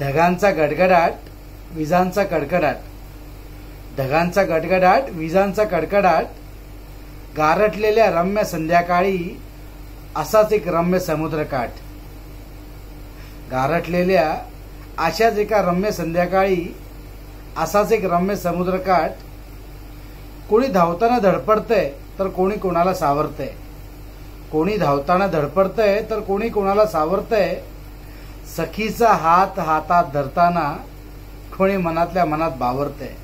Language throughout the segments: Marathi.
ढगांचा गडगडाट, विजांचा कडकडाट. ढगांचा गडगडाट, विजांचा कडकडाट. गारटलेल्या रम्य संध्याकाळी असाच एक रम्य समुद्रकाठ. गारटलेल्या अशाच एका रम्य संध्याकाळी असाच एक रम्य समुद्रकाठ. कोणी धावताना धडपडतंय तर कोणी कोणाला सावरतंय. कोणी धावताना धडपडतंय तर कोणी कोणाला सावरतंय. सखीचा हात हातात धरताना कोणी मनातल्या मनात बावरतंय.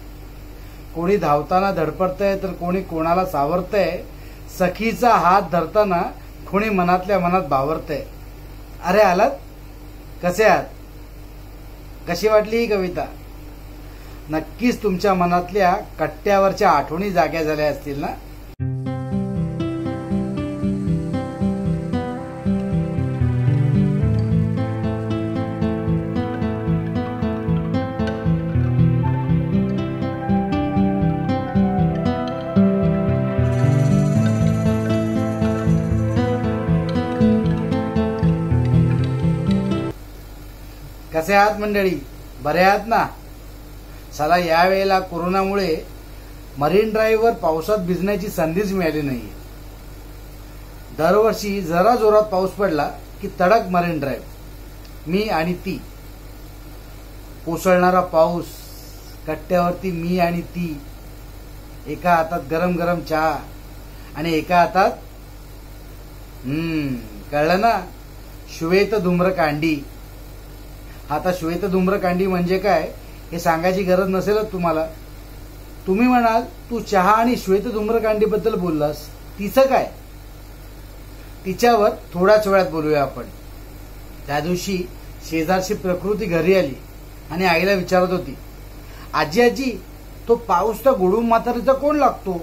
कोणी धावताना धडपडतंय तर कोणी कोणाला सावरतंय. सखीचा हात धरताना कोणी मनातल्या मनात बावरतंय. अरे आलात? कसे आहात? कशी वाटली ही कविता? नक्कीच तुमच्या मनातल्या कट्ट्यावरच्या आठवणी जाग्या झाल्या असतील ना? कसे आहात मंडळी? बरे आहात ना? चला, यावेळेला कोरोनामुळे मरीन ड्राईव्हवर पावसात भिजण्याची संधीच मिळाली नाही. दरवर्षी जरा जोरात पाऊस पडला की तडक मरीन ड्राईव्ह, मी आणि ती. कोसळणारा पाऊस, कट्ट्यावरती मी आणि ती. एका हातात गरम गरम चहा आणि एका हातात कळलं ना, श्वेत धूम्रकांडी. आता श्वेत धूम्रकांडी म्हणजे काय हे सांगायची गरज नसेलच तुम्हाला. तुम्ही म्हणाल, तू चहा आणि श्वेत धूम्रकांडी बद्दल बोललास, तिचं काय? तिच्यावर थोड्याच वेळात बोलूया आपण. त्या दिवशी शेजारची प्रकृती घरी आली आणि आईला विचारत होती, आजी आजी, तो पाऊस तर गुडूम म्हातारीचा कोण लागतो?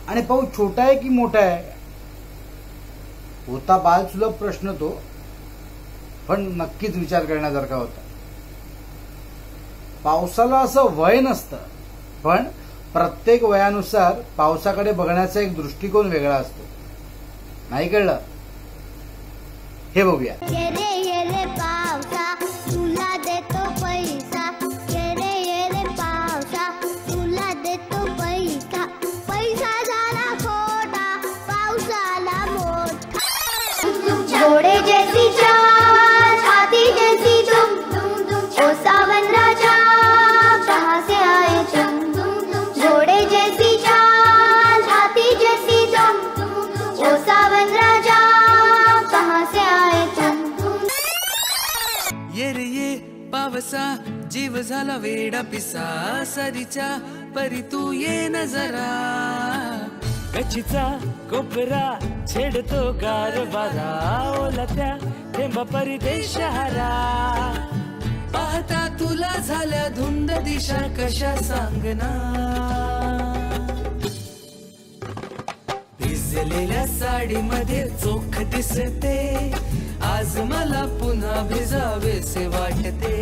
आणि पाऊस छोटा आहे की मोठा आहे? होता बालसुलभ प्रश्न तो, पण नक्कीच विचार करण्यासारखा होता. पावसाला असं वय नसतं, पण प्रत्येक वयानुसार पावसाकडे बघण्याचा एक दृष्टिकोन वेगळा असतो. नाही कळलं? हे बघूया. घोड़े जैसी चाल, हाथी जैसी तुम, ओ सावन राजा कहाँ से आए तुम? घोड़े जैसी चाल, हाथी जैसी तुम, ओ सावन राजा कहाँ से आए तुम? ये रे ये पावसा जीव झाला वेडा पिसा, सरीच्या परी तू ये न जरा. कच्चीचा कोपरा छेडतो गारवारा, ओला त्या थेंबा परिदेश हारा. पाहता तुला झाल्या धुंद दिशा कशा सांगना. भिजलेल्या साडीमध्ये चोख दिसते, आज मला पुन्हा भिजावेसे वाटते.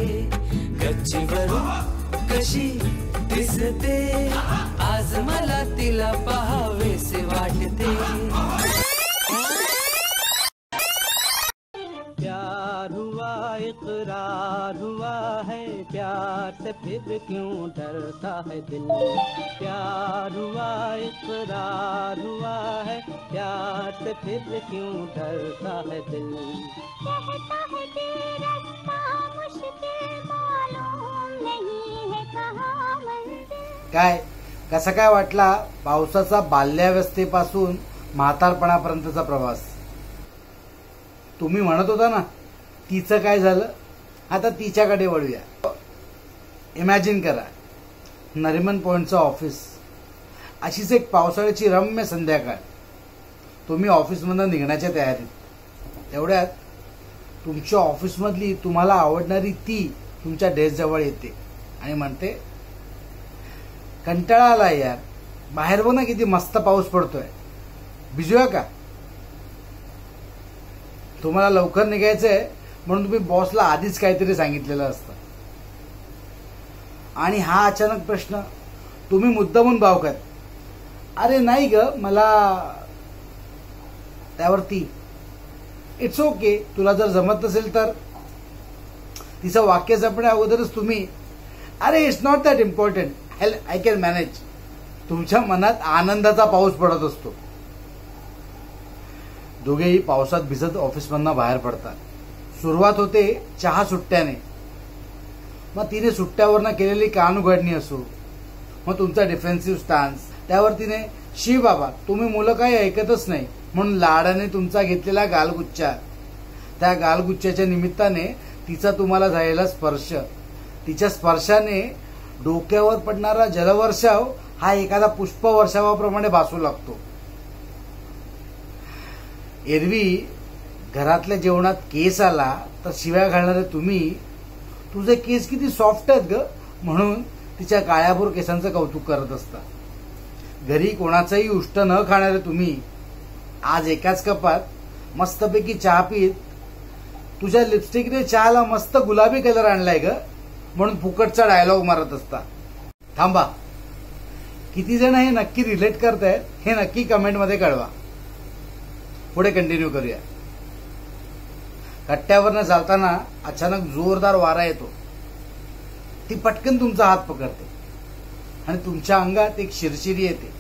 गच्चीवरून कशी दिसते, आज मला तिला पाहावेसे वाटते. प्यार हुआ इकरार हुआ है, प्यार से फिर क्यों डरता है दिल? प्यार हुआ इकरार हुआ है, प्यार से फिर क्यों डरता है दिल? कहता है कि रास्ता मुश्किल मालूम नहीं है कहाँ मंजिल. काय कसा काय वाटला पावसाचा बाल्यावस्थेपासून म्हातारपणापर्यंतचा प्रवास? तुम्ही म्हणत होता ना, तिचं काय झालं? आता तिच्याकडे वळूया. इमॅजिन करा, नरिमन पॉइंटचं ऑफिस, अशीच एक पावसाळ्याची रम्य संध्याकाळ. तुम्ही ऑफिसमधून निघण्याच्या तयारीत. तेवढ्यात तुमच्या ऑफिसमधली तुम्हाला आवडणारी ती तुमच्या डेस्कजवळ येते आणि म्हणते, कंटाळा आला यार, बाहेर बघ ना किती मस्त पाऊस पडतोय, भिजूया का? तुम्हाला लवकर निघायचंय म्हणून तुम्ही बॉसला आधीच काहीतरी सांगितलेलं असतं. आणि हा अचानक प्रश्न तुम्ही मुद्दामून भावकात, अरे नाही ग मला. त्यावरती इट्स ओके, तुला जर जमत नसेल तर. तिचं वाक्य संपण्या अगोदरच तुम्ही अरे it's not that important, I can manage, तुमच्या मनात आनंदाचा पाऊस पडत असतो. दोघेही पावसात भिजत ऑफिसमधनं बाहेर पडतात. सुरुवात होते चहा सुट्ट्याने. मग तिने सुट्ट्यावरनं केलेली कान उघडणी असो, मग तुमचा डिफेन्सिव्ह स्टान्स, त्यावर तिने शी बाबा तुम्ही मुलं काही ऐकतच नाही म्हणून लाडाने तुमचा घेतलेला गालगुच्चा, त्या गालगुच्च्याच्या निमित्ताने तिचा तुम्हाला झालेला स्पर्श, तिच्या स्पर्शाने डोक्यावर पडणारा जलवर्षाव हा एखादा पुष्पवर्षावाप्रमाणे भासू लागतो. एरवी घरातल्या जेवणात केस आला तर शिव्या घालणारे तुम्ही तुझे केस किती सॉफ्ट आहेत ग म्हणून तिच्या काळ्याभोर केसांचं कौतुक करत असता. घरी कोणाचंही उष्ट न खाणारे तुम्ही आज एकाच कपात मस्तपैकी चहा पीत तुझ्या लिपस्टिकने चहाला मस्त गुलाबी कलर आणलाय ग म्हणून फुकटचा डायलॉग मारत असता. थांबा, किती जण हे नक्की रिलेट करतायत हे नक्की कमेंटमध्ये कळवा. पुढे कंटिन्यू करूया. कट्ट्यावरनं चालताना अचानक जोरदार वारा येतो. ती पटकन तुमचा हात पकडते आणि तुमच्या अंगात एक शिरशिरी येते.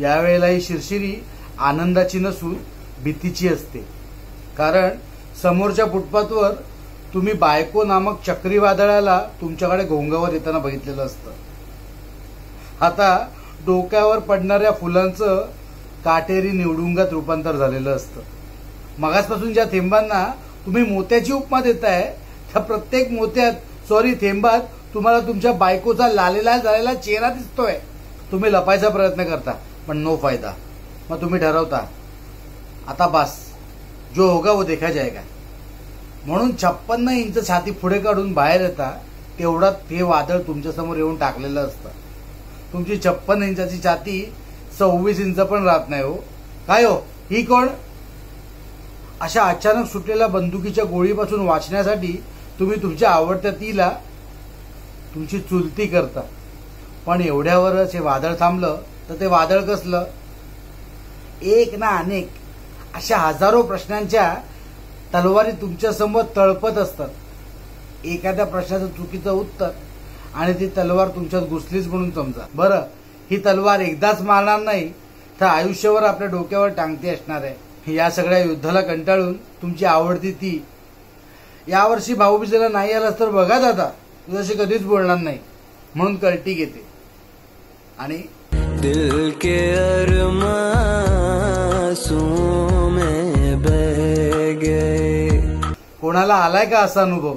यावेळेला ही शिरशिरी आनंदाची नसून भीतीची असते, कारण समोरच्या फुटपाथवर तुम्ही बायको नामक चक्रीवादळाला तुमच्याकडे घोंगावर येताना बघितलेलं असतं. आता डोक्यावर पडणाऱ्या फुलांचं काटेरी निवडुंगात रूपांतर झालेलं असतं. मगासपासून ज्या थेंबांना तुम्ही मोत्याची उपमा देताय त्या प्रत्येक थेंबात तुम्हाला तुमच्या बायकोचा लालेला झालेला चेहरा दिसतोय. तुम्ही लपायचा प्रयत्न करता पण नो फायदा. मग तुम्ही ठरवता आता बस, जो होगा वो देखा जाएगा म्हणून 56 इंच छाती पुढे काढून बाहेर येता तेवढ्यात ते वादळ तुमच्यासमोर येऊन टाकलेलं असतं. तुमची 56 इंचाची छाती 26 इंच पण राहत नाही. हो काय हो, ही कोण? अशा अचानक सुटलेल्या बंदुकीच्या गोळीपासून वाचण्यासाठी तुम्ही तुमच्या आवडत्या तीला तुमची चुलती करता. पण एवढ्यावरच हे वादळ थांबलं तर ते वादळ कसलं? एक ना अनेक अशा हजारो प्रश्नांच्या तलवारी तुमच्यासमोर तळपत असतात. एखाद्या प्रश्नाचं चुकीचं उत्तर आणि ती तलवार तुमच्यात घुसलीच म्हणून समजा. बरं, ही तलवार एकदाच मारणार नाही तर आयुष्यभर आपल्या डोक्यावर टांगती असणार आहे. या सगळ्या युद्धाला कंटाळून तुमची आवडती ती यावर्षी भाऊबीजेला नाही आलास तर बघा दादा तुझ्याशी कधीच बोलणार नाही म्हणून कल्टी घेते आणि दिल के अरमां में बह गए. कोणाला आलाय का असा अनुभव?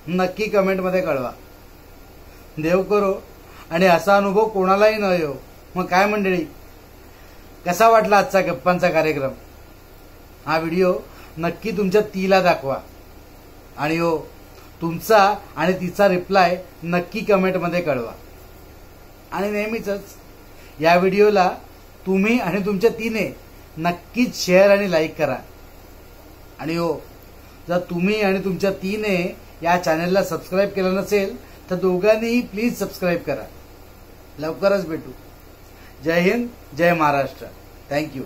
नक्की कमेंटमध्ये कळवा. देव करो आणि असा अनुभव कोणालाही न येऊ. मग काय मंडळी, कसा वाटला आजचा गप्पांचा कार्यक्रम? हा व्हिडिओ नक्की तुमच्या तीला दाखवा आणि हो तुमचा आणि तिचा रिप्लाय नक्की कमेंटमध्ये कळवा. आणि नेहमीच या व्हिडिओला तुम्ही आणि तुमच्या तीने नक्कीच शेअर आणि लाईक करा. आणि हो, जर तुम्ही आणि तुमच्या तीने या चॅनलला सबस्क्राईब केलं नसेल तर दोघांनीही प्लीज सबस्क्राईब करा. लवकरच भेटू. जय हिंद, जय महाराष्ट्र. थँक्यू.